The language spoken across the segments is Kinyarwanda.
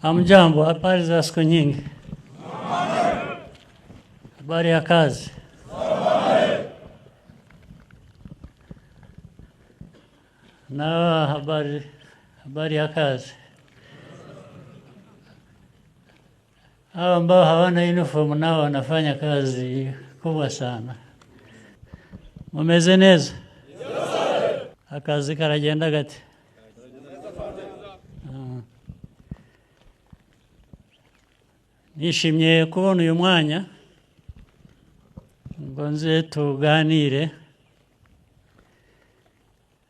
Hamjambo, habari za siku nyingi. Habari ya kazi. Na habari ya kazi. Hawa ambao hawana uniform nao wanafanya kazi kubwa sana. Mumeze neza? Akazi karagenda gate? Nishimye kubona uyu mwanya ngo nze tuganire,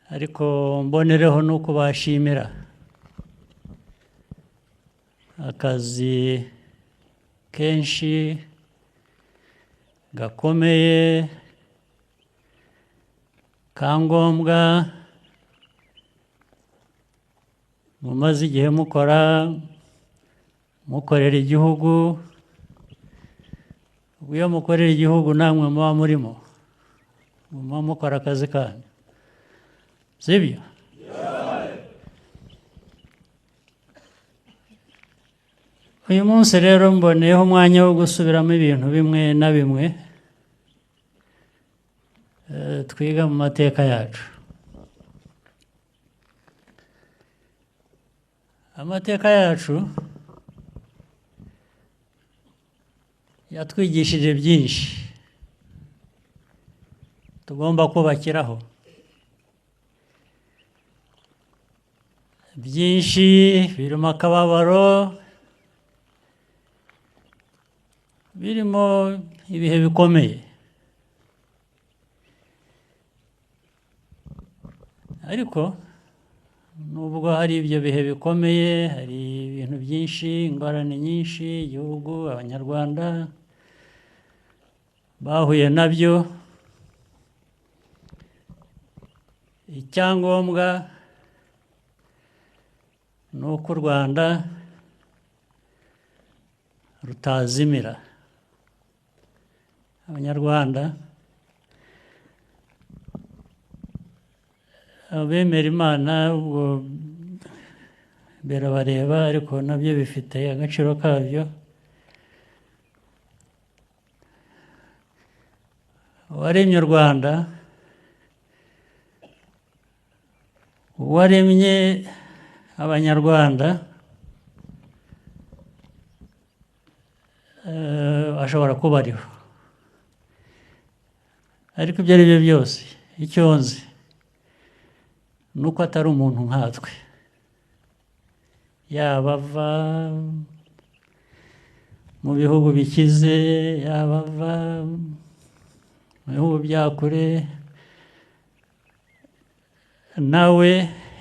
ariko mbonereho no kubashimira akazi kenshi gakomeye kangombwa mumaze igihe mukorera igihugu. Iyo mukorera igihugu namwe muba murimo, muba mukora akazi kanyu, sibyo? Uyu munsi rero mboneyeho umwanya wo gusubiramo ibintu bimwe na bimwe twiga mu mateka yacu. Amateka yacu yatwigishije byinshi tugomba kubakiraho, byinshi birimo akababaro, birimo ibihe bikomeye, ariko nubwo hari ibyo bihe bikomeye, hari ibintu byinshi, ingorane nyinshi igihugu, abanyarwanda bahuye nabyo. Icyangombwa ni uko u Rwanda rutazimira. Abanyarwanda, abemera Imana ubwo birabareba, ariko nabyo bifite agaciro kabyo. Uwaremye u Rwanda, uwaremye Abanyarwanda, ashobora kuba ariho, ariko ibyo ari byo byose icyo nzi ni uko atari umuntu nkatwe, yaba ava mu bihugu bikize, yaba ava mu bihugu bya kure, nawe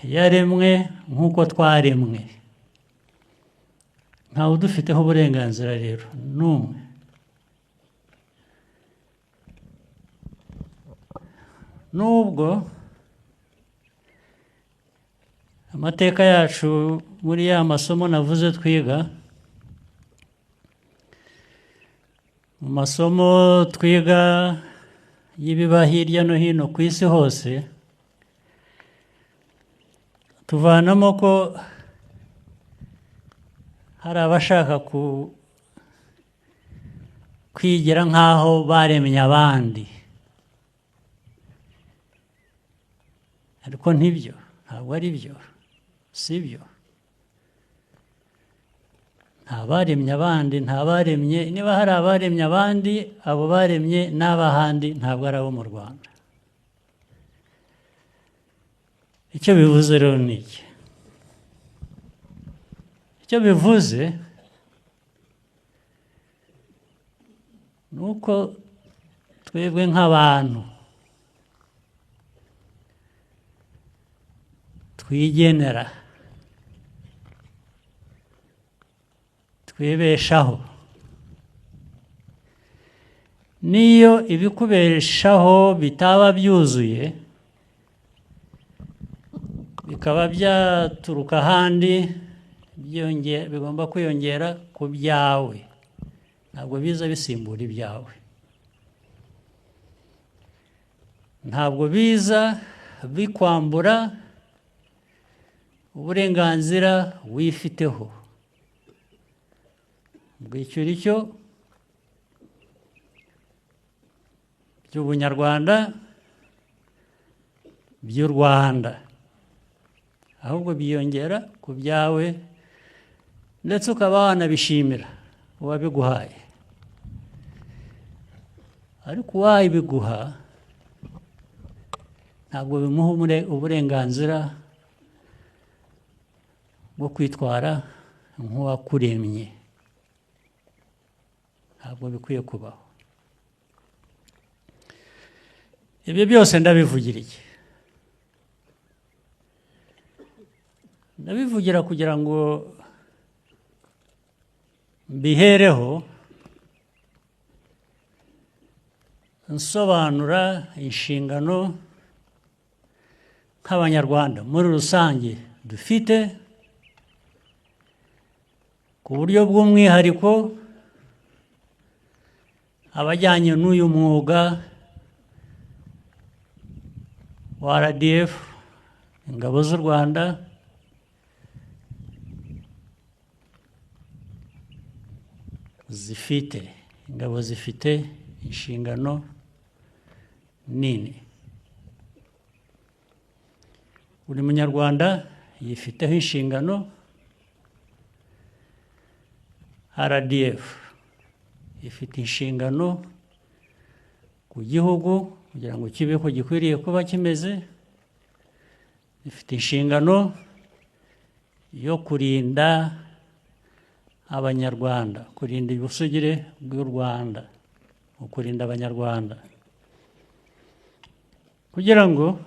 yaremwe nk'uko twaremwe. Ntawe udufiteho uburenganzira rero n'umwe. Nubwo amateka yacu muri ya masomo navuze twiga, mu masomo twiga y'ibiba hirya no hino ku isi hose, tuvanamo ko hari abashaka kwigira nk'aho baremye abandi, ariko ntibyo, ntabwo ari byo, si byo. Nta baremye abandi, nta baremye, niba hari abaremye abandi, abo baremye n'abahandi ntabwo ari abo mu Rwanda. Icyo bivuze rero ni iki? Icyo bivuze ni uko twebwe nk'abantu twigenera, twibeshaho. Niyo ibikubeshaho bitaba byuzuye, bikaba byaturuka ahandi, bigomba kwiyongera ku byawe, ntabwo biza bisimbura ibyawe, ntabwo biza bikwambura uburenganzira wifiteho. mbwishyura icyo by'ubunyarwanda by'u Rwanda, ahubwo byiyongera ku byawe ndetse ukaba wanabishimira uwabiguhaye. Ariko uwabiguha ntabwo bimuha uburenganzira bwo kwitwara nk'uwakuremye. Ntabwo bikwiye kubaho. Ibyo byose ndabivugira iki? Ndabivugira kugira ngo mbihereho nsobanura inshingano nk'Abanyarwanda muri rusange dufite, ku buryo bw'umwihariko abajyanye n'uyu mwuga wa RDF, ingabo z'u Rwanda, ingabo zifite inshingano nini. Buri munyarwanda yifiteho inshingano, RDF ifite inshingano ku gihugu kugira ngo kibe ko gikwiriye kuba kimeze, ifite inshingano yo kurinda Abanyarwanda, kurinda ubusugire bw'u Rwanda, kurinda Abanyarwanda, kugira ngo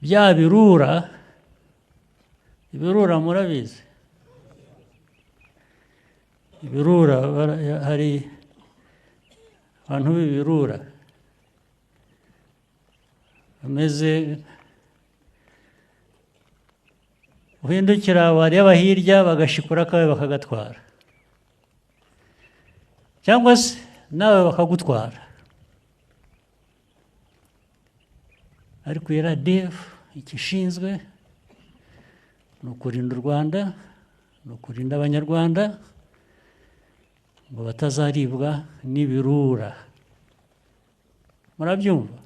bya ibirura murabizi, ibirura, hari abantu b'ibirura bameze, uhindukira wareba hirya bagashikura akawe bakagatwara, cyangwa se nawe bakagutwara. Ariko RDF icyo ishinzwe ni ukurinda u Rwanda, ni ukurinda Abanyarwanda ngo batazaribwa n'ibirura. Murabyumva?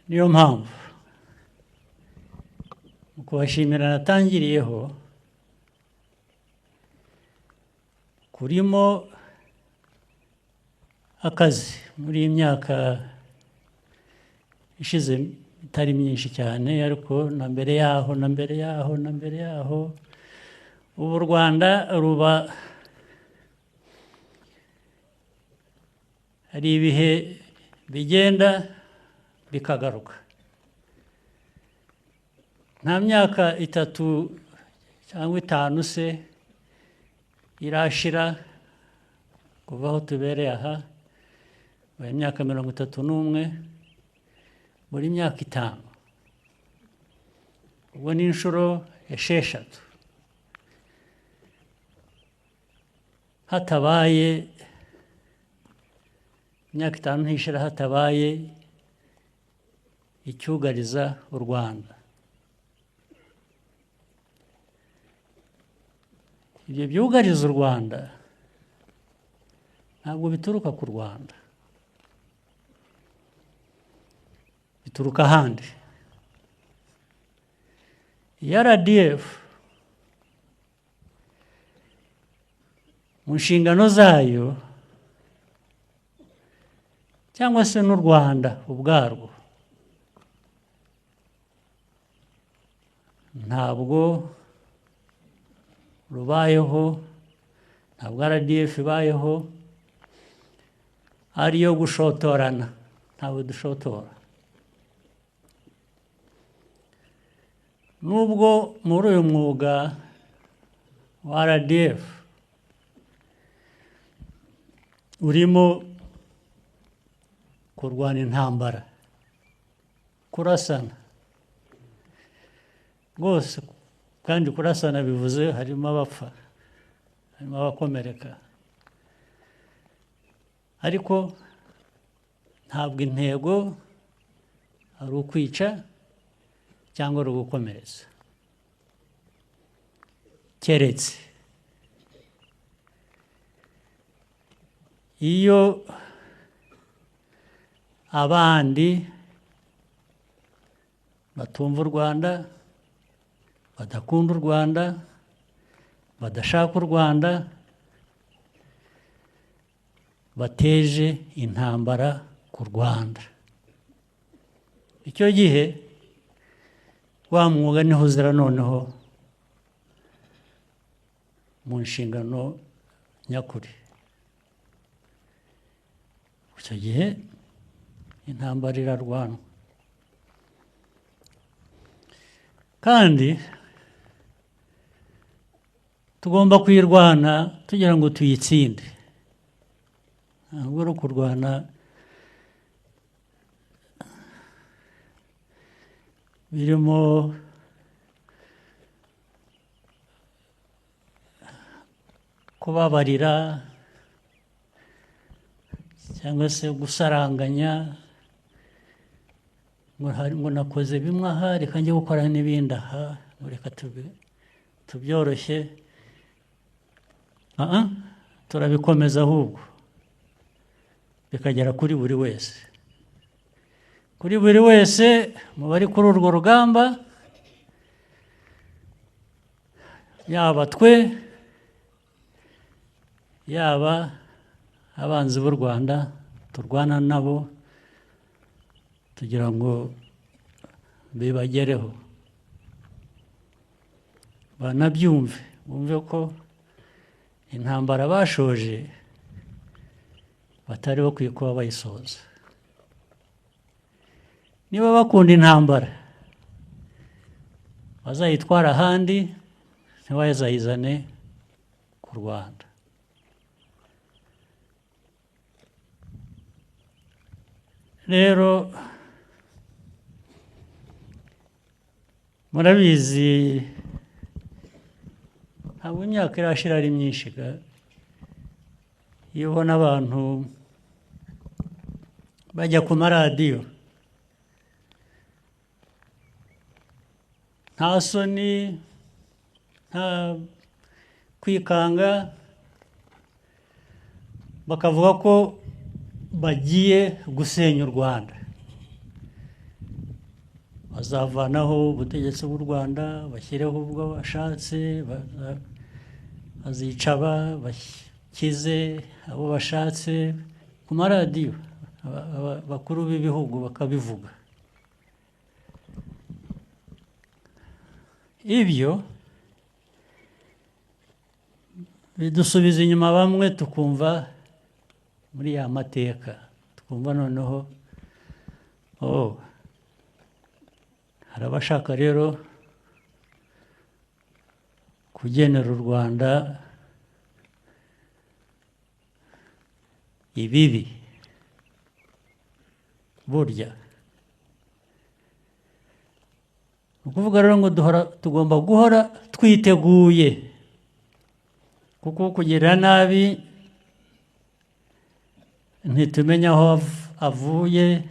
Niyo mpamvu mu kubashimira natangiriyeho, kurimo akazi muri iyi myaka ishize itari myinshi cyane, ariko na mbere yaho ubu u Rwanda ruba, hari ibihe bigenda bikagaruka. Nta myaka 3 cyangwa 5 se irashira kuva aho tubereye aha, imyaka 31, buri myaka 5, ubwo ni inshuro 6 hatabaye, imyaka 5 ntishira hatabaye icyugariza u Rwanda. Ibyo byugariza u Rwanda ntabwo bituruka ku Rwanda, bituruka ahandi. RDF mu nshingano zayo, cyangwa se n'u Rwanda ubwarwo, ntabwo rubayeho, ntabwo RDF ibayeho ariyo gushotorana. Ntabwo dushotora. Nubwo muri uyu mwuga wa RDF urimo kurwana intambara, kurasana rwose, kandi kurasana bivuze harimo abapfa, harimo abakomereka, ariko ntabwo intego ari ukwica cyangwa ari ugukomeretsa. keretse iyo abandi batumva u Rwanda, badakunda u Rwanda, badashaka u Rwanda, bateje intambara ku Rwanda. Icyo gihe wa mwuga niho uzira noneho mu nshingano nyakuri. Icyo gihe intambara irarwanwa kandi tugomba kuyirwana tugira ngo tuyitsinde, ntabwo ari ukurwana birimo kubabarira cyangwa se gusaranganya ngo nakoze bimwe aha reka njye gukora n'ibindi aha, ngo reka tubyoroshye. Turabikomeza ahubwo bikagera kuri buri wese, kuri buri wese mu bari kuri urwo rugamba, yaba twe yaba abanzi b'u Rwanda turwana nabo, tugira ngo bibagereho, banabyumve, bumve ko intambara bashoje batari bakwiye kuba bayisoza. Niba bakunda intambara bazayitwara ahandi, ntibazayizane ku Rwanda. Rero murabizi ntabwo imyaka irashira ari myinshi, iyo ubona abantu bajya ku maradiyo nta soni, nta kwikanga, bakavuga ko bagiye gusenya u Rwanda, bazavanaho ubutegetsi bw'u Rwanda, bashyireho ubwo bashatse, bazica bakize abo bashatse, ku maradiyo abakuru b'ibihugu bakabivuga. Ibyo bidusubiza inyuma bamwe, tukumva muri ya mateka, twumva noneho hari abashaka rero kugenera u Rwanda ibibi. Burya ni ukuvuga rero ngo tugomba guhora twiteguye, kuko kugirira nabi ntitumenye aho avuye,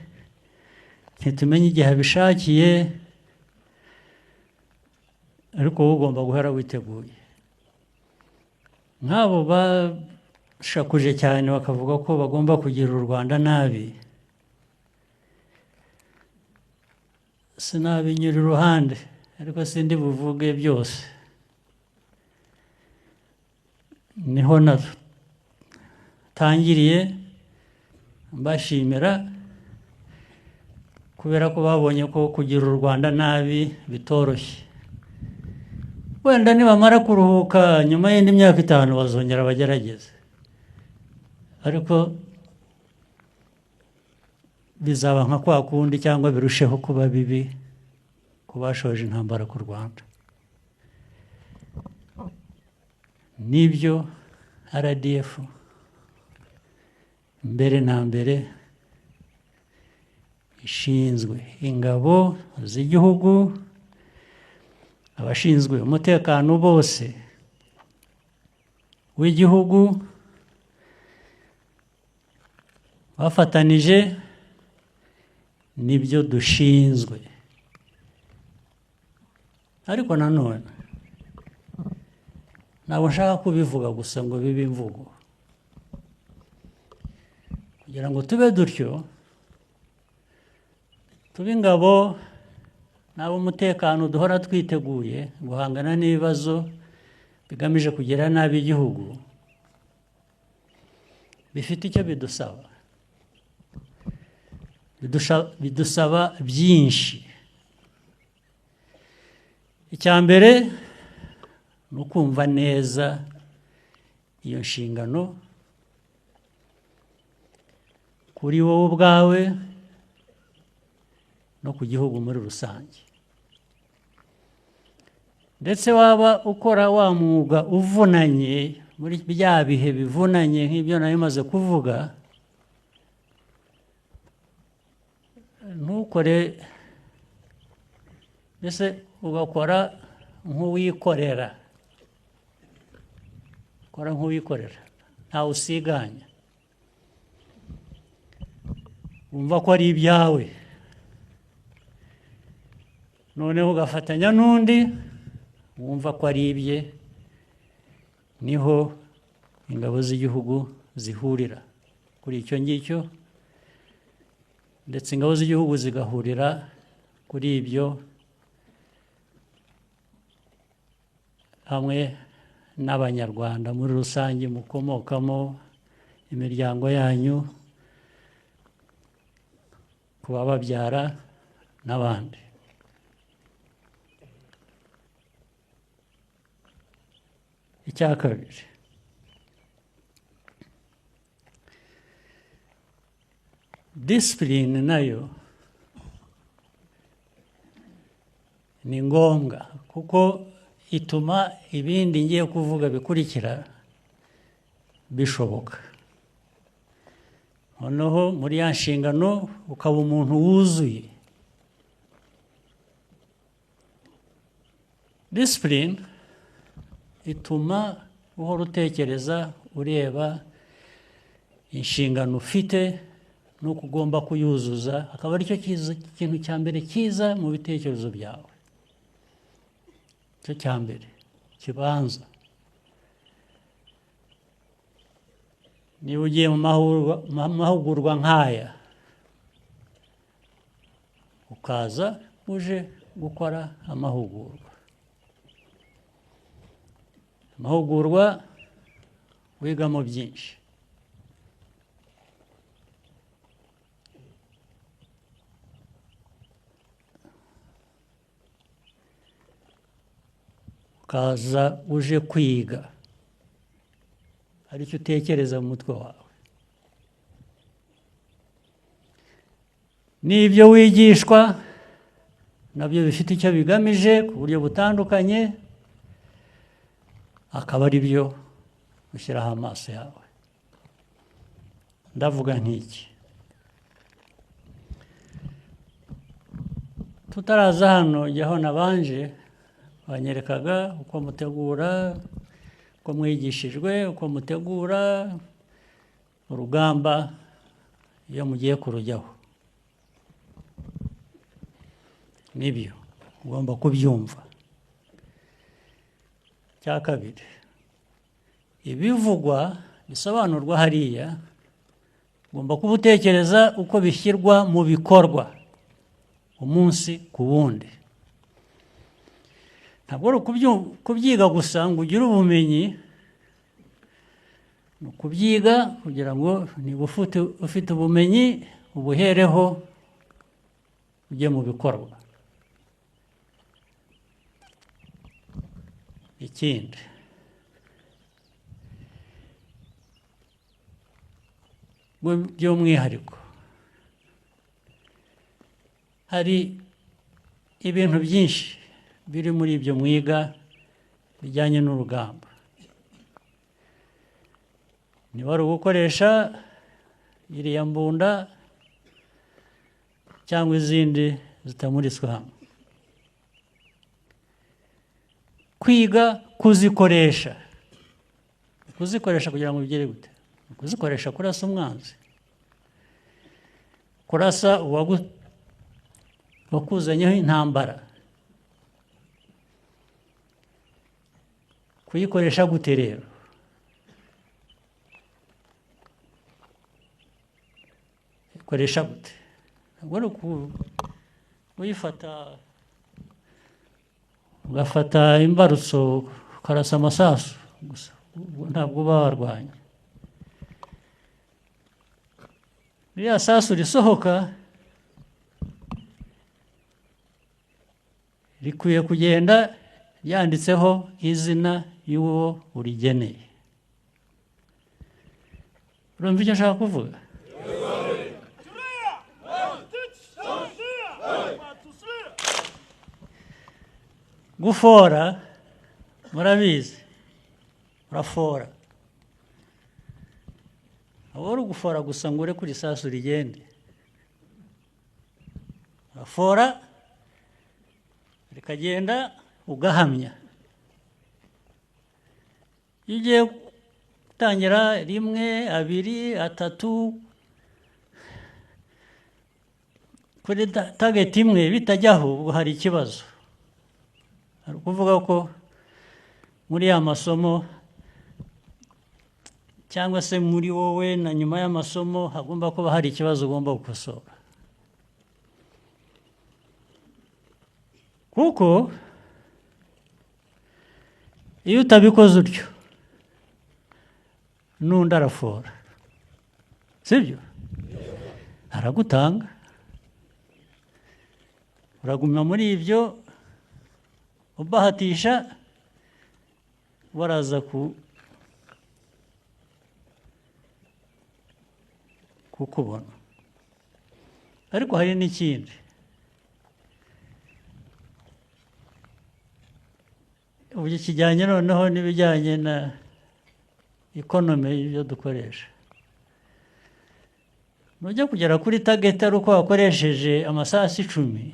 ntitumenye igihe abishakiye, ariko wowe ugomba guhora witeguye. Nk'abo bashakuje cyane bakavuga ko bagomba kugirira u Rwanda nabi, sinabinyura iruhande, ariko sindi buvuge byose. Niho natangiriye mbashimira, kubera ko babonye ko kugira u Rwanda nabi bitoroshye. Wenda nibamara kuruhuka nyuma y'indi myaka 5 bazongera bagerageze, ariko bizaba nka kwa kundi cyangwa birusheho kuba bibi ku bashoje intambara ku Rwanda. Nibyo RDF mbere na mbere ishinzwe, ingabo z'igihugu, abashinzwe umutekano bose w'igihugu bafatanije, nibyo dushinzwe. Ariko nanone ntabwo nshaka kubivuga gusa ngo bibe imvugo, kugira ngo tube dutyo, tube ingabo n'ab'umutekano duhora twiteguye guhangana n'ibibazo bigamije kugira nabi igihugu, bifite icyo bidusaba. Bidusaba byinshi. Icya mbere ni ukumva neza iyo nshingano kuri wowe ubwawe no ku gihugu muri rusange. Ndetse waba ukora wa mwuga uvunanye muri bya bihe bivunanye nk'ibyo nari maze kuvuga, ntukore mbese ugakora nk'uwikorera, ukora nk'uwikorera ntawe usiganya, wumva ko ari ibyawe, noneho ugafatanya n'undi wumva ko ari ibye. Niho ingabo z'igihugu zihurira kuri icyo ngicyo, ndetse ingabo z'igihugu zigahurira kuri ibyo hamwe n'abanyarwanda muri rusange mukomokamo, imiryango yanyu, ku bababyara n'abandi. Icya kabiri, disipurine nayo ni ngombwa, kuko ituma ibindi ngiye kuvuga bikurikira bishoboka. Noneho muri ya nshingano ukaba umuntu wuzuye. Disipurine ituma uhora utekereza, ureba inshingano ufite n'uko ugomba kuyuzuza, akaba aricyo kintu cya mbere cyiza mu bitekerezo byawe. Icyo cya mbere kibanza. Niba ugiye mu mahugurwa nk'aya, ukaza uje gukora amahugurwa, wigamo byinshi. Ukaza uje kwiga, hari icyo utekereza mu mutwe wawe. N'ibyo wigishwa nabyo bifite icyo bigamije ku buryo butandukanye, akaba ari byo ushyiraho amaso yawe. Ndavuga nk'iki: tutaraza hano jyaho nabanje banyerekaga uko mutegura, uko mwigishijwe, uko mutegura urugamba iyo mugiye kurujyaho. Nibyo ugomba kubyumva. Cya kabiri, ibivugwa bisobanurwa hariya ugomba kuba utekereza uko bishyirwa mu bikorwa umunsi ku wundi. Ntabwo ari kubyiga gusa ngo ugire ubumenyi, ni ukubyiga kugira ngo niba ufite ubumenyi ubuhereho ujye mu bikorwa. Ikindi, by'umwihariko, hari ibintu byinshi biri muri ibyo mwiga bijyanye n'urugamba. Niba ari ugukoresha iriya mbunda cyangwa izindi zitamuritswe hamwe, kwiga kuzikoresha kugira ngo bigere gute? Kuzikoresha kurasa umwanzi, kurasa wakuzanyeho intambara, kuyikoresha gute rero? Ikoresha gute? Ntabwo ari uyifata ugafata imbarutso ukarasa amasasu gusa, ntabwo uba warwanya. Ririya sasu risohoka rikwiye kugenda ryanditseho izina y'uwo urigeneye. Urumva icyo nshaka kuvuga? Gufora murabizi, urafora. Aba ari ugufora gusa ngo ure kuri sasu rigende. Urafora rikagenda ugahamya. Iyo ugiye gutangira 1, 2, 3 kuri target imwe bitajyaho, ubwo hari ikibazo. Hari ukuvuga ko muri ya masomo cyangwa se muri wowe na nyuma y'amasomo hagomba kuba hari ikibazo ugomba gukosora. Kuko iyo utabikoze utyo n'undi arafora, sibyo? Aragutanga, uraguma muri ibyo ubahatisha, baraza kukubona. Ariko hari n'ikindi, ubu kijyanye noneho n'ibijyanye na economy y'ibyo dukoresha. Nujya kugera kuri target ari uko wakoresheje amasasu 10,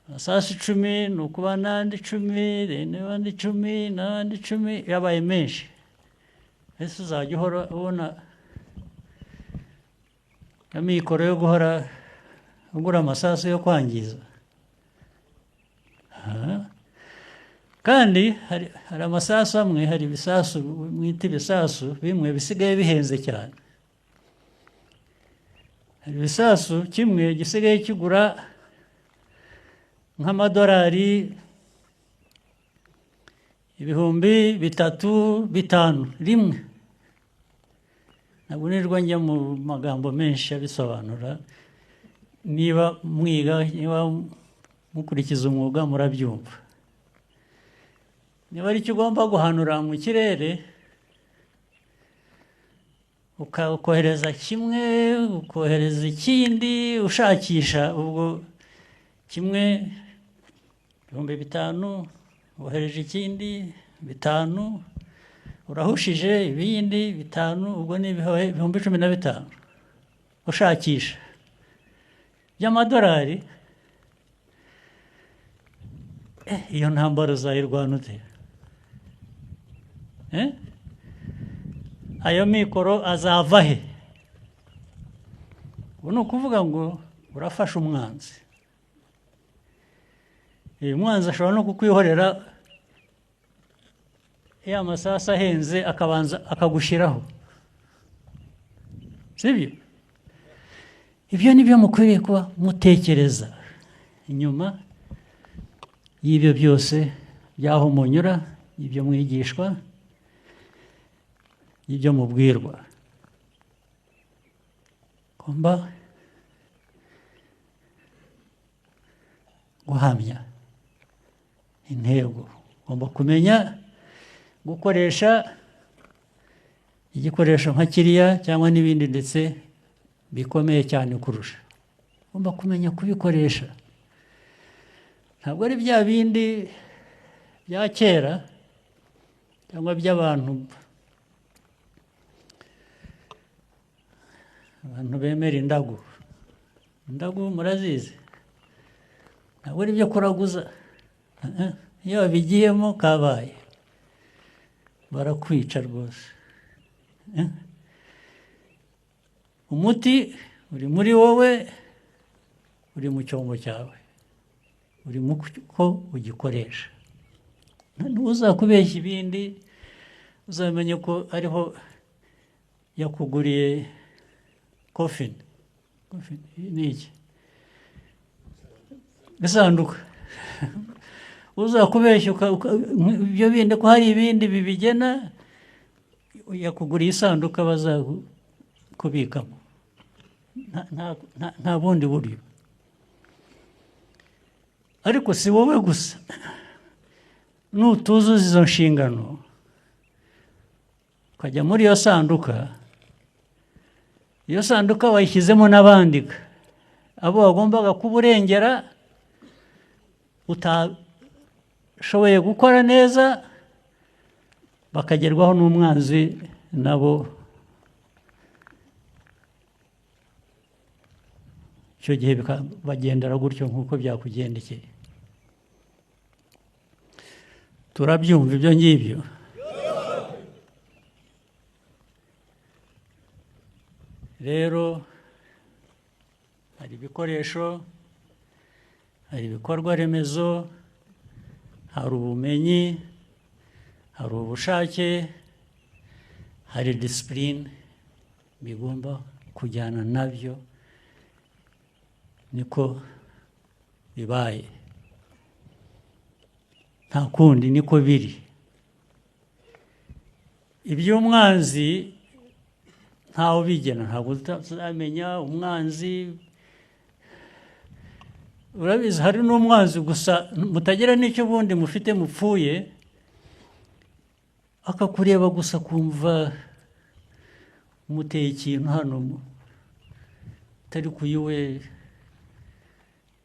amasasu 10 ni ukuba n'andi 10 n'abandi 10 n'abandi 10 yabaye menshi. Ese uzajya uhora ubona amikoro yo guhora ugura amasasu yo kwangiza? Kandi hari amasasu amwe, hari ibisasu mwita ibisasu bimwe bisigaye bihenze cyane. Hari ibisasu kimwe gisigaye kigura nk'amadolari 3,000, 5,000 rimwe. Ntabwo nirwa njya mu magambo menshi abisobanura. Niba mwiga, niba mukurikiza umwuga murabyumva. Niba ari cyo ugomba guhanura mu kirere, ukohereza kimwe, ukohereza ikindi, ushakisha, ubwo kimwe 5,000, wohereje ikindi 5, urahushije ibindi 5, ubwo ni 15,000 ushakisha by'amadolari. Iyo ntambara uzayirwana ute? Ayo mikoro azava he? Ubu ni ukuvuga ngo urafasha umwanzi. Umwanzi ashobora no kukwihorera ya masasu ahenze akabanza akagushyiraho, sibyo? Ibyo ni byo mukwiriye kuba mutekereza inyuma y'ibyo byose byaho munyura, ibyo mwigishwa, ibyo mubwirwa. Ngomba guhamya intego, ngomba kumenya gukoresha igikoresho nka kiriya cyangwa n'ibindi ndetse bikomeye cyane kurusha. Ngomba kumenya kubikoresha. Ntabwo ari bya bindi bya kera cyangwa by'abantu bemera indagu. Indagu murazizi, ntabwo ari byo kuraguza. Iyo babigiyemo kabaye, barakwica rwose. Umuti uri muri wowe, uri mu cyombo cyawe, uri mu ko ugikoresha. uzakubeshya ibindi uzamenye ko ariho yakuguriye kofini. Ni iki? Isanduka. Uzakubeshya ibyo bindi ko hari ibindi bibigena, yakuguriye isanduka bazakubikamo. Nta bundi buryo. Ariko si wowe gusa, nutuzuza izo nshingano ukajya muri iyo sanduka wayishyizemo n'abandi abo wagombaga kuburengera utashoboye gukora neza, bakagerwaho n'umwanzi nabo. Icyo gihe bagendera gutyo nk'uko byakugendekeye. Turabyumva ibyo ngibyo. Rero hari ibikoresho, hari ibikorwa remezo, hari ubumenyi, hari ubushake, hari disipurine bigomba kujyana nabyo. Niko bibaye, nta kundi niko biri. Iby'umwanzi ntawe bigena, ntabwo uzamenya umwanzi. Urabizi hari n'umwanzi gusa mutagira n'icyo bundi mufite mupfuye, akakureba gusa kumva umuteye ikintu hano utari kuyiwe.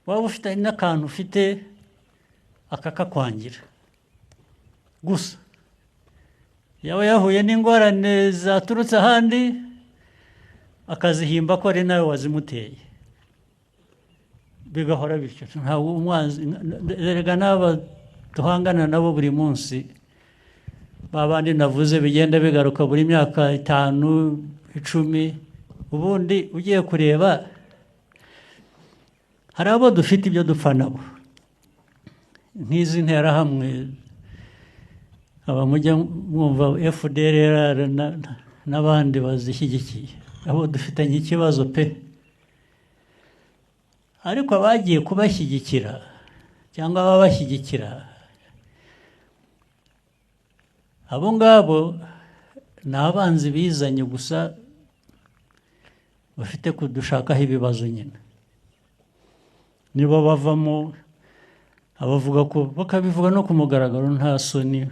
Waba ufite n'akantu ufite akakakwangira gusa. Yaba yahuye n'ingorane zaturutse ahandi, akazihimba ko ari nawe wazimuteye. Bigahora bityo. Ntabwo umwanzi, erega n'aba duhangana nabo buri munsi, babandi navuze bigenda bigaruka buri myaka 5, 10, ubundi ugiye kureba hari abo dufite ibyo dupfa nabo, nk'izi nterahamwe, aba mujya mwumva FDLR n'abandi bazishyigikiye, abo dufitanye ikibazo pe. Ariko abagiye kubashyigikira cyangwa ababashyigikira, abo ngabo ni abanzi bizanye gusa, bafite kudushakaho ibibazo nyine. Nibo bavamo abavuga ko, bakabivuga no ku mugaragaro nta soni,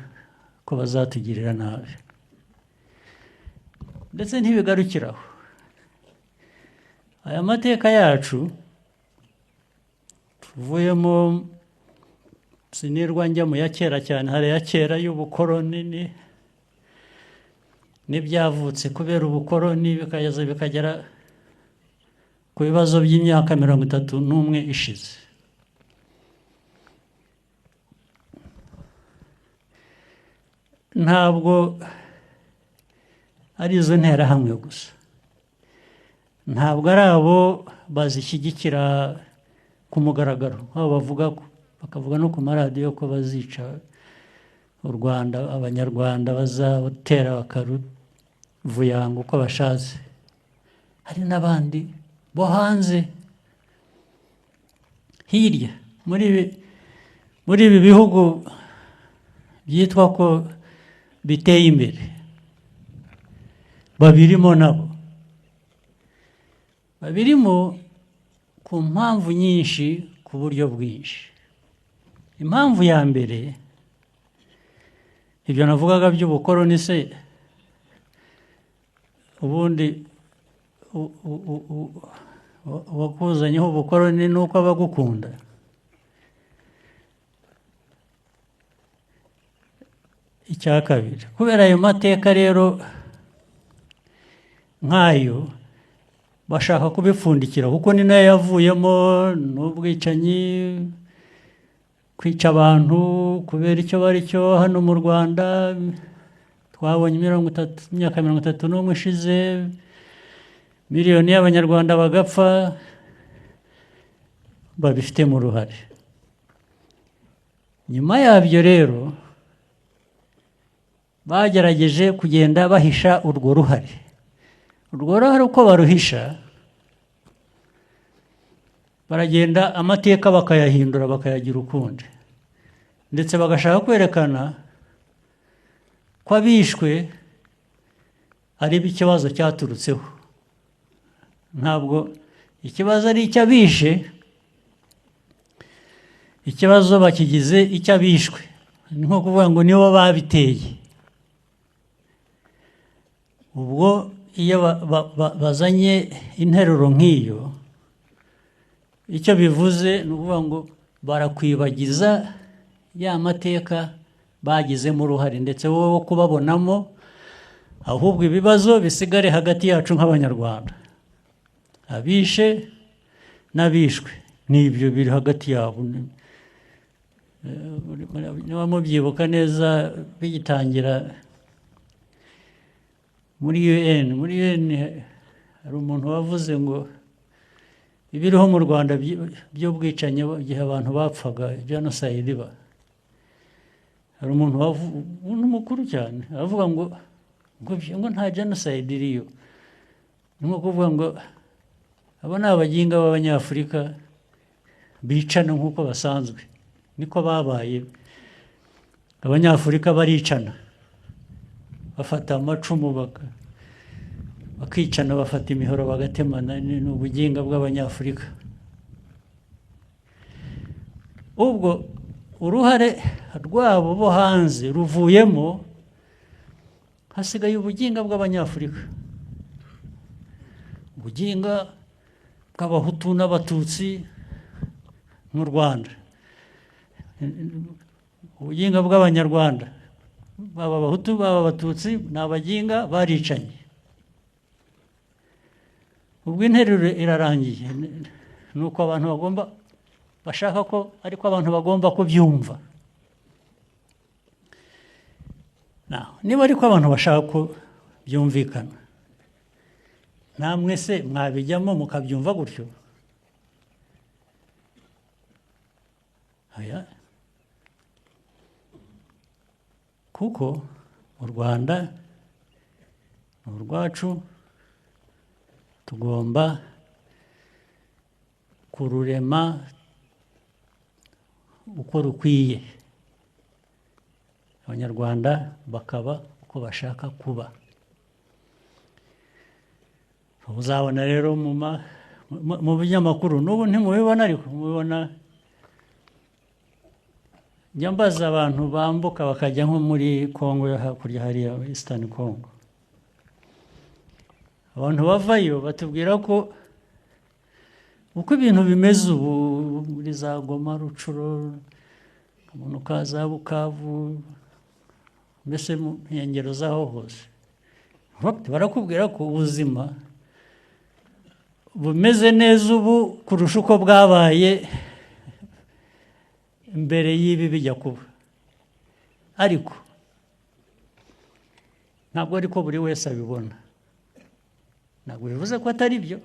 ko bazatugirira nabi. Ndetse ntibigarukiraho. Aya mateka yacu tuvuyemo, sinirwa njya mu ya kera cyane, hari ya kera y'ubukoroni n'ibyavutse kubera ubukoroni, bikagera ku bibazo by'imyaka 31 ishize. Ntabwo ari izo nterahamwe gusa, ntabwo ari abo bazishyigikira ku mugaragaro, aho bakavuga no ku maradiyo ko bazica u Rwanda, abanyarwanda bazatera bakaruvuyanga uko bashatse. Hari n'abandi bo hanze hirya muri ibi bihugu byitwa ko biteye imbere, babirimo nabo, babirimo ku mpamvu nyinshi, ku buryo bwinshi. Impamvu ya mbere, ibyo navugaga by'ubukoroni se, ubundi wakuzanyeho ubukoroni nuko abagukunda. Icya kabiri, kubera ayo mateka rero nk'ayo, bashaka kubipfundikira kuko ni nayo yavuyemo n'ubwicanyi, kwica abantu kubera icyo bari cyo. Hano mu Rwanda twabonye imyaka 31 ishize, miliyoni y'abanyarwanda bagapfa, babifitemo uruhare. Nyuma yabyo rero bagerageje kugenda bahisha urwo ruhare. Urwo ruhare uko baruhisha, baragenda amateka bakayahindura bakayagira ukundi, ndetse bagashaka kwerekana ko abishwe ari ikibazo cyaturutseho. Ntabwo ikibazo ari icy'abishe, ikibazo bakigize icy'abishwe. Ni nko kuvuga ngo nibo babiteye. Ubwo iyo bazanye interuro nk'iyo, icyo bivuze ni ukuvuga ngo barakwibagiza ya mateka bagizemo uruhare, ndetse wowe wo kubabonamo, ahubwo ibibazo bisigare hagati yacu nk'Abanyarwanda. Abishe n'abishwe n'ibyo biri hagati yabo. Niba mubyibuka neza bigitangira muri UN hari umuntu wavuze ngo ibiriho mu Rwanda by'ubwicanyi igihe abantu bapfaga, genocide iba, hari umuntu mukuru cyane avuga ngo nta genocide iriyo. Ni nko kuvuga ngo abo ni abaginga b'Abanyafurika bicana nk'uko basanzwe, niko babaye. Abanyafurika baricana, bafata amacumu bakicana, bafata imihoro bagatemana. Ni ubuginga bw'Abanyafurika. Ubwo uruhare rwabo bo hanze ruvuyemo, hasigaye ubuginga bw'Abanyafurika, ubuginga bw'Abahutu n'Abatutsi mu Rwanda, ubuginga bw'Abanyarwanda, baba Abahutu baba Abatutsi, ni abaginga baricanye. Ubwo interuro irarangiye. Ni uko abantu bashaka ko ariko abantu bagomba kubyumva. Niba ariko abantu bashaka ko byumvikana, namwe se mwabijyamo mukabyumva gutyo? Kuko u Rwanda ni urwacu, tugomba kururema uko rukwiye, Abanyarwanda bakaba uko bashaka kuba. Uzabona rero mu binyamakuru, n'ubu ntimubibona, ariko mubibona, njya mbaza abantu bambuka bakajya nko muri Kongo yo hakurya, hariya Eastern Congo. Abantu bavayo batubwira ko uko ibintu bimeze ubu muri za Goma, Rucuro, umuntu ukaza Bukavu, mbese mu nkengero zaho hose, barakubwira ko ubuzima bumeze neza ubu kurusha uko bwabaye mbere y'ibi bijya kuba. Ariko ntabwo ariko buri wese abibona. Ntabwo bivuze ko atari byo,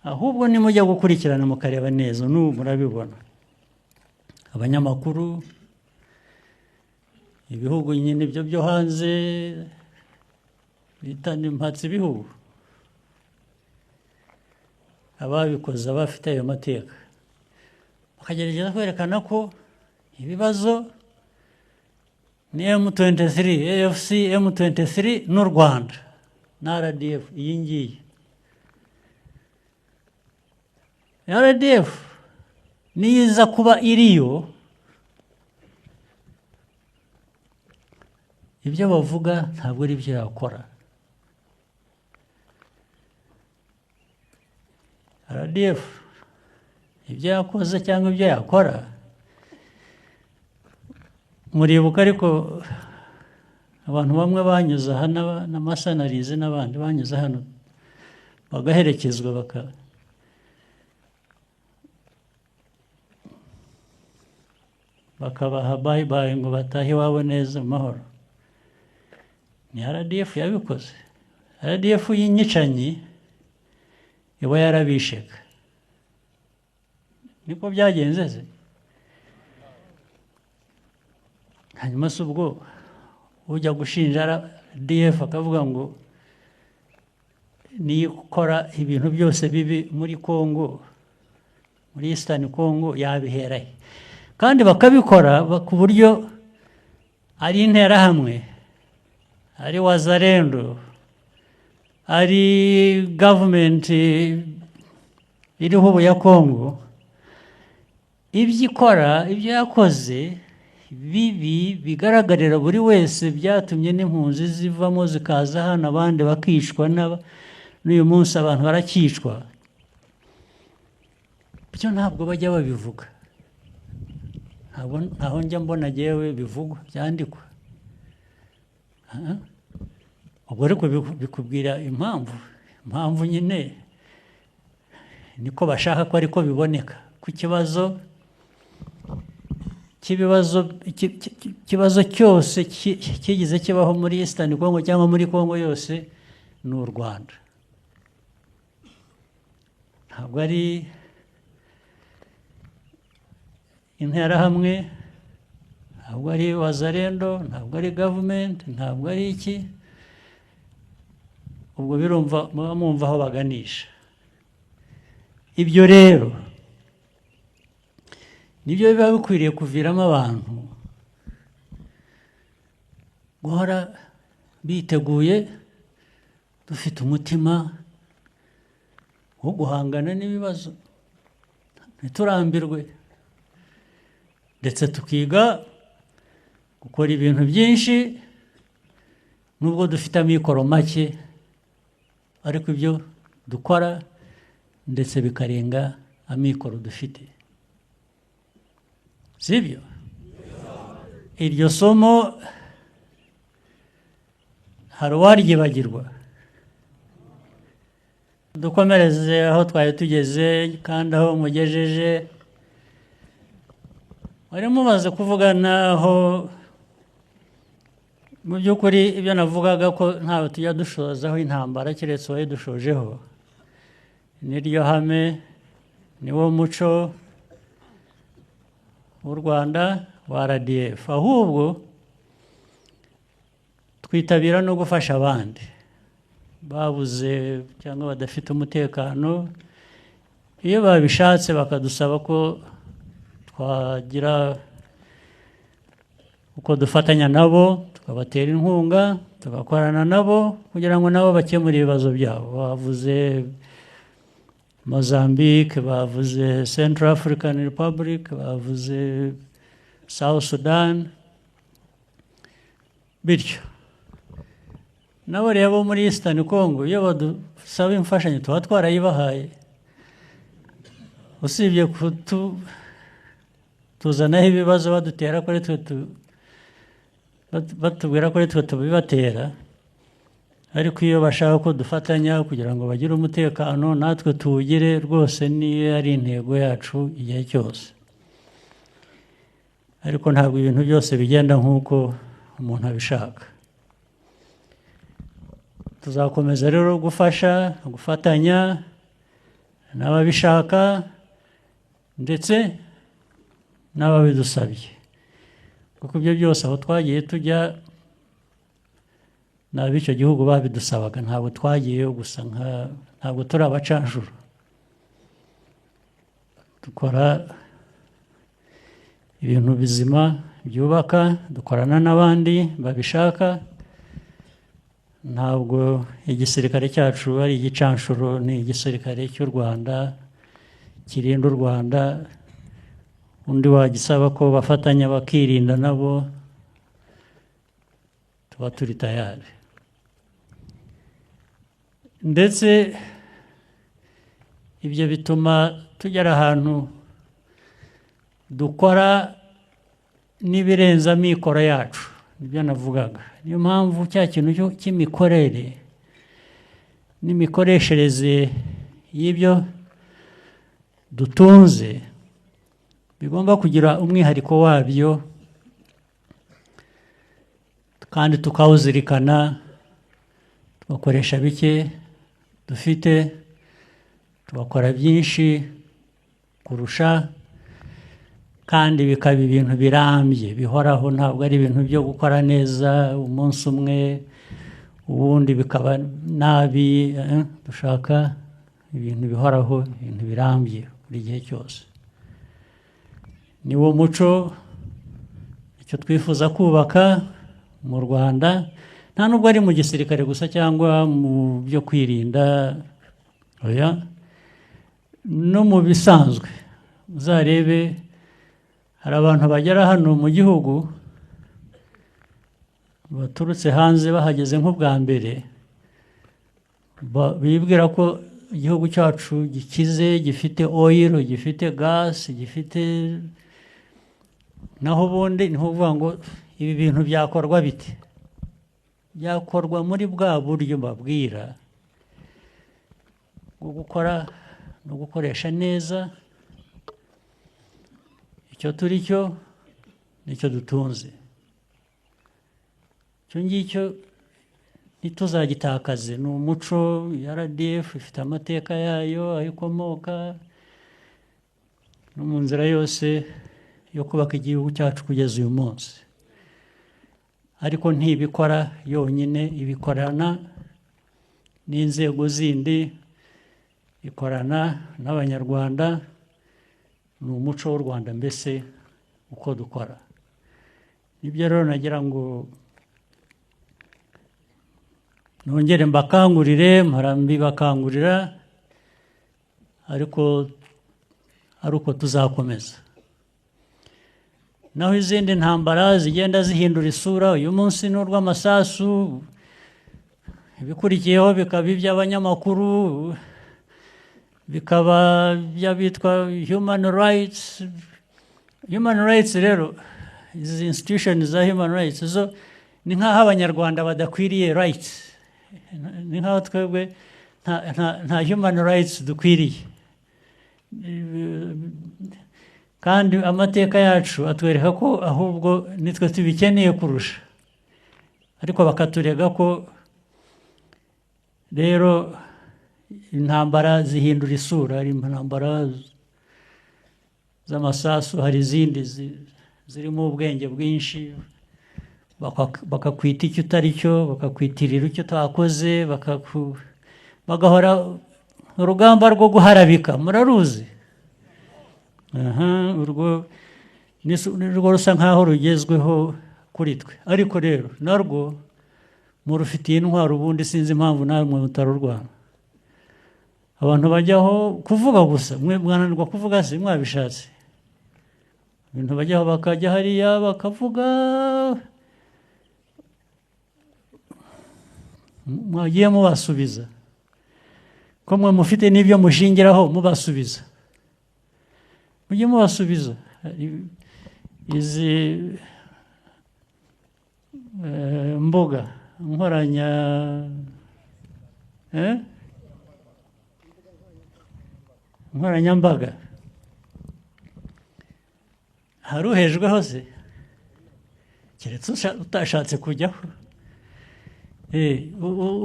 ahubwo nimujya gukurikirana mukareba neza, n'ubu murabibona. Abanyamakuru, ibihugu nyine ibyo byo hanze bita impatsi ibihugu, ababikoze abafite ayo mateka, bakagerageza kwerekana ko ibibazo ni M23, AFC, M23 n'u Rwanda na RDF. Iyi ngiyi RDF niyo iza kuba iriyo, ibyo bavuga ntabwo ari byo yakora. RDF ibyo yakoze cyangwa ibyo yakora muribuka, ariko abantu bamwe banyuze hano n'amasanarize n'abandi banyuze hano bagaherekezwa bakabaha bye bye ngo batahe iwabo neza mu mahoro. Ni RDF yabikoze. RDF y'inyicanyi iba yarabisheka. Niko byagenze se? hanyuma se ubwo ujya gushinja RDF akavuga ngo niyo ukora ibintu byose bibi muri Congo, muri Eastern Congo, yabiherahe kandi bakabikora ku buryo ari interahamwe, ari wazalendo, ari government iriho ubu ya Congo, ibyo ikora, ibyo yakoze bibi bigaragarira buri wese, byatumye n'impunzi zivamo zikaza hano, abandi bakicwa, n'uyu munsi abantu barakicwa. Byo ntabwo bajya babivuga, ntaho njya mbona jyewe bivugwa byandikwa. Ubwo ariko bikubwira impamvu nyine niko bashaka ko ariko biboneka ku kibazo cyose kigize kibaho muri Eastern Congo cyangwa muri Congo yose ni u Rwanda. Ntabwo ari interahamwe, ntabwo ari wazalendo, ntabwo ari government, ntabwo ari iki. Ubwo birumva mwumva aho baganisha. Ibyo rero nibyo biba bikwiriye kuviramo abantu guhora biteguye, dufite umutima wo guhangana n'ibibazo, ntiturambirwe, ndetse tukiga gukora ibintu byinshi nubwo dufite amikoro make, ariko ibyo dukora ndetse bikarenga amikoro dufite. Sibyo? Iryo somo hari uwaryibagirwa. Dukomereze aho twari tugeze kandi aho mugejeje. Wari mumaze kuvugana aho mu by'ukuri ibyo navugaga ko ntawe tujya dushozaho intambara keretse uwayidushojeho. Niryo hame, niwo muco w'u Rwanda wa RDF. Ahubwo twitabira no gufasha abandi babuze cyangwa badafite umutekano, iyo babishatse bakadusaba ko twagira uko dufatanya nabo, tukabatera inkunga, tugakorana nabo kugira ngo nabo bakemure ibibazo byabo. Bavuze Mozambique, bavuze Central African Republic, bavuze South Sudan, bityo nabo rero muri Eastern Congo iyo badusaba imfashanyo tuba twarayibahaye, usibye tuzanaho ibibazo badutera kuri twe, batubwira ko twe tubibatera. Ariko iyo bashaka ko dufatanya kugira ngo bagire umutekano natwe tuwugire, rwose niyo ari intego yacu igihe cyose. Ariko ntabwo ibintu byose bigenda nk'uko umuntu abishaka. Tuzakomeza rero gufatanya n'ababishaka ndetse n'ababidusabye, kuko ibyo byose aho twagiye tujya n'ab'icyo gihugu babidusabaga, ntabwo twagiyeyo gusa, ntabwo turi abacanshuro. Dukora ibintu bizima byubaka, dukorana n'abandi babishaka. Ntabwo igisirikare cyacu ari igicanshuro, ni igisirikare cy'u Rwanda kirinda u Rwanda. Undi wagisaba ko bafatanya bakirinda nabo, tuba turi tayari. Ndetse ibyo bituma tugera ahantu dukora n'ibirenze amikoro yacu, nibyo navugaga. Niyo mpamvu cya kintu cy'imikorere n'imikoreshereze y'ibyo dutunze bigomba kugira umwihariko wabyo, kandi tukawuzirikana, tugakoresha bike dufite, tugakora byinshi kurusha, kandi bikaba ibintu birambye bihoraho, ntabwo ari ibintu byo gukora neza umunsi umwe ubundi bikaba nabi. Dushaka ibintu bihoraho, ibintu birambye buri gihe cyose. Ni wo muco icyo twifuza kubaka mu Rwanda, nta nubwo ari mu gisirikare gusa cyangwa mu byo kwirinda, oya, no mu bisanzwe. Uzarebe hari abantu bagera hano mu gihugu baturutse hanze bahageze nk'ubwa mbere, bibwira ko igihugu cyacu gikize, gifite oil, gifite gas, gifite, naho ubundi ni ukuvuga ngo ibi bintu byakorwa bite? Byakorwa muri bwa buryo mbabwira bwo gukora no gukoresha neza icyo turi cyo nicyo dutunze. Icyo ngicyo ntituzagitakaze. Ni umuco, RDF ifite amateka yayo, aho ikomoka, no mu nzira yose yo kubaka igihugu cyacu kugeza uyu munsi. Ariko ntibikora yonyine, ibikorana n'inzego zindi, ikorana n'Abanyarwanda. Ni umuco w'u Rwanda mbese uko dukora. Nibyo rero nagira ngo nongere mbakangurire, mpora mbibakangurira, ariko ari uko tuzakomeza. Naho izindi ntambara zigenda zihindura isura, uyu munsi ni urw'amasasu, ibikurikiyeho bikaba iby'abanyamakuru, bikaba by'abitwa human rights. Human rights rero, izi institutions za human rights zo ni nk'aho Abanyarwanda badakwiriye rights, ni nk'aho twebwe nta human rights dukwiriye. Kandi amateka yacu atwereka ko ahubwo nitwe tubikeneye kurusha, ariko bakaturega ko rero intambara zihindura isura. Hari intambara z'amasasu, hari izindi zirimo ubwenge bwinshi, bakakwita icyo utari cyo, bakakwitirira icyo utakoze, bagahora urugamba rwo guharabika, muraruzi. Urwo rusa nk'aho rugezweho kuri twe, ariko rero narwo murufitiye intwaro, ubundi sinzi impamvu namwe mutarurwana. Abantu bajyaho kuvuga gusa, mwe mwananirwa kuvuga se mwabishatse. Ibintu bajyaho bakajya hariya bakavuga, mwagiye mubasubiza ko mwe mufite n'ibyo mushingiraho mubasubiza, mujye mubasubiza. Izi mbuga nkoranyambaga, hari uhejweho se keretse utashatse kujyaho.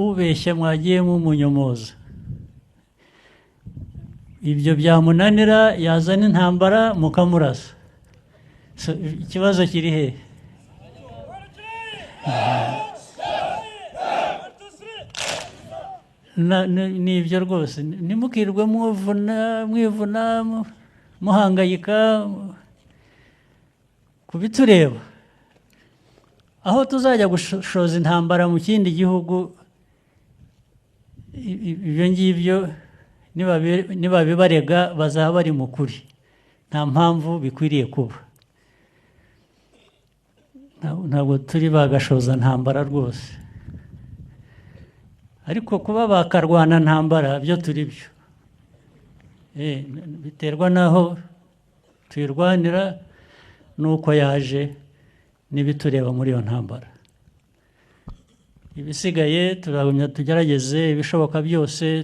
Ubeshya mwagiye mumunyomoza, ibyo byamunanira yazana intambara mukamurasa. Ikibazo kiri he? Ni ibyo rwose, ntimukirwe mwivuna muhangayika kubitureba. Aho tuzajya gushoza intambara mu kindi gihugu, ibyo ngibyo nibabibarega bazaba bari mu kuri. Nta mpamvu bikwiriye kuba. Ntabwo turi bagashoza ntambara rwose, ariko kuba bakarwana ntambara byo turi byo. Biterwa n'aho tuyirwanira n'uko yaje n'ibitureba muri iyo ntambara. Ibisigaye turagumya tugerageze ibishoboka byose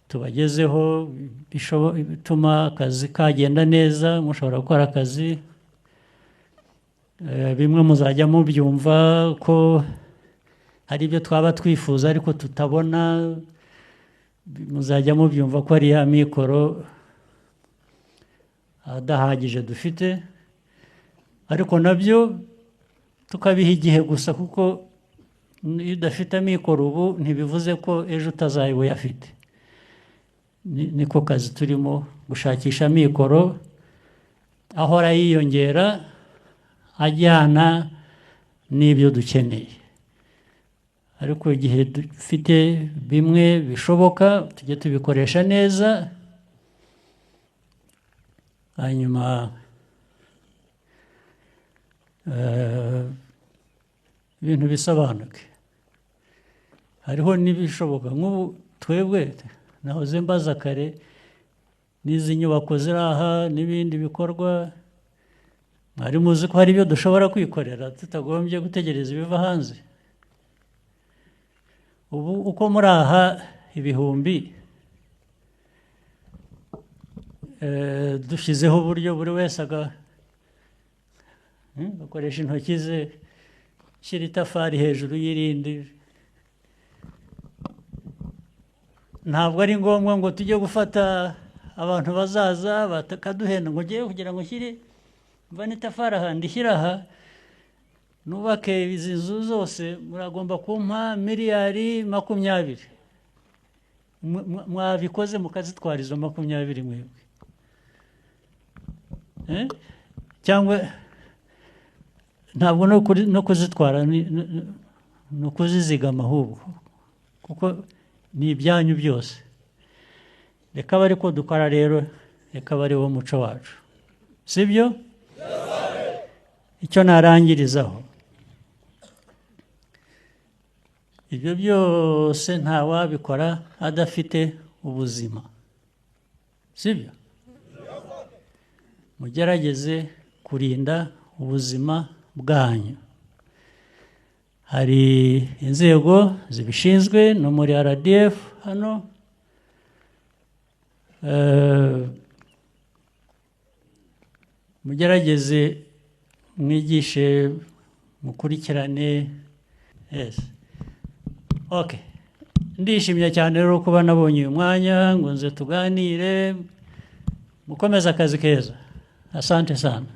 tubagezeho bituma akazi kagenda neza. Mushobora gukora akazi, bimwe muzajya mubyumva ko hari ibyo twaba twifuza ariko tutabona, muzajya mubyumva ko ari ya mikoro adahagije dufite, ariko nabyo tukabiha igihe gusa, kuko iyo udafite amikoro ubu ntibivuze ko ejo utazayiba uyafite. Niko kazi turimo, gushakisha amikoro ahora yiyongera ajyana n'ibyo dukeneye, ariko igihe dufite bimwe bishoboka tujye tubikoresha neza, hanyuma ibintu bisobanuke. Hariho n'ibishoboka, nk'ubu twebwe nahoze mbaza kare, n'izi nyubako ziri aha n'ibindi bikorwa, mwari muzi ko hari ibyo dushobora kwikorera tutagombye gutegereza ibiva hanze. Ubu uko muri aha ibihumbi, dushyizeho uburyo buri wese agakoresha intoki ze, shyira itafari hejuru y'irindi. Ntabwo ari ngombwa ngo tujye gufata abantu bazaza bakaduhenda ngo ngiye kugira ngo nshyire mva n'itafari ahandi ishyira aha, nubake izi nzu zose muragomba kumpa miliyari 20. Mwabikoze mukazitwara izo 20 mwebwe, cyangwa ntabwo no kuzitwara, ni ukuzizigama ahubwo, kuko ni ibyanyu byose. Reka bari ko dukora rero, reka bari wo muco wacu, sibyo? Icyo narangirizaho, ibyo byose nta wabikora adafite ubuzima, sibyo? Mugerageze kurinda ubuzima bwanyu. Hari inzego zibishinzwe no muri RDF hano, mugerageze mwigishe, mukurikirane. Yes. Okay. Ndishimye cyane rero kuba nabonye uyu mwanya ngo nze tuganire. Mukomeze akazi keza. Asante sana.